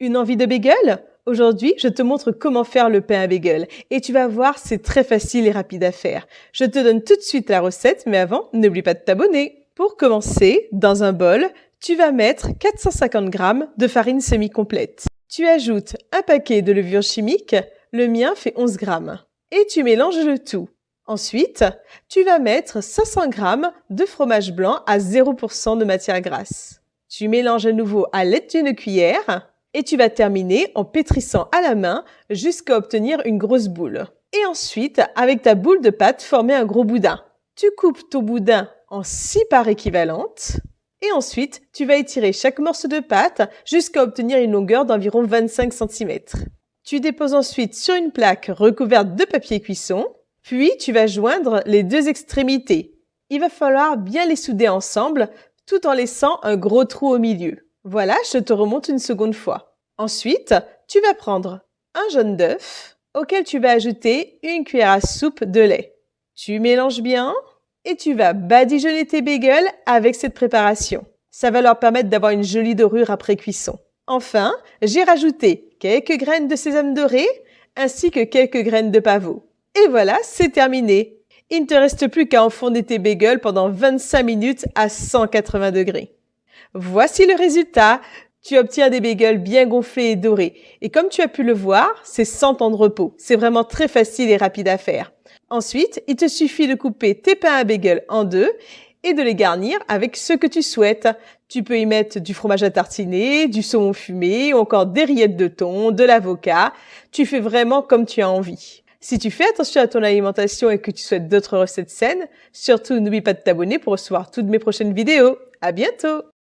Une envie de bagel? Aujourd'hui, je te montre comment faire le pain à bagel et tu vas voir, c'est très facile et rapide à faire. Je te donne tout de suite la recette, mais avant, n'oublie pas de t'abonner. Pour commencer, dans un bol, tu vas mettre 450 g de farine semi-complète. Tu ajoutes un paquet de levure chimique, le mien fait 11 g, et tu mélanges le tout. Ensuite, tu vas mettre 500 g de fromage blanc à 0% de matière grasse. Tu mélanges à nouveau à l'aide d'une cuillère et tu vas terminer en pétrissant à la main jusqu'à obtenir une grosse boule. Et ensuite, avec ta boule de pâte, former un gros boudin. Tu coupes ton boudin en 6 parts équivalentes et ensuite, tu vas étirer chaque morceau de pâte jusqu'à obtenir une longueur d'environ 25 cm. Tu déposes ensuite sur une plaque recouverte de papier cuisson, puis tu vas joindre les deux extrémités. Il va falloir bien les souder ensemble tout en laissant un gros trou au milieu. Voilà, je te remonte une seconde fois. Ensuite, tu vas prendre un jaune d'œuf auquel tu vas ajouter une cuillère à soupe de lait. Tu mélanges bien et tu vas badigeonner tes bagels avec cette préparation. Ça va leur permettre d'avoir une jolie dorure après cuisson. Enfin, j'ai rajouté quelques graines de sésame doré ainsi que quelques graines de pavot. Et voilà, c'est terminé. Il ne te reste plus qu'à enfourner tes bagels pendant 25 minutes à 180 degrés. Voici le résultat. Tu obtiens des bagels bien gonflés et dorés. Et comme tu as pu le voir, c'est sans temps de repos. C'est vraiment très facile et rapide à faire. Ensuite, il te suffit de couper tes pains à bagels en deux et de les garnir avec ce que tu souhaites. Tu peux y mettre du fromage à tartiner, du saumon fumé ou encore des rillettes de thon, de l'avocat. Tu fais vraiment comme tu as envie. Si tu fais attention à ton alimentation et que tu souhaites d'autres recettes saines, surtout n'oublie pas de t'abonner pour recevoir toutes mes prochaines vidéos. À bientôt!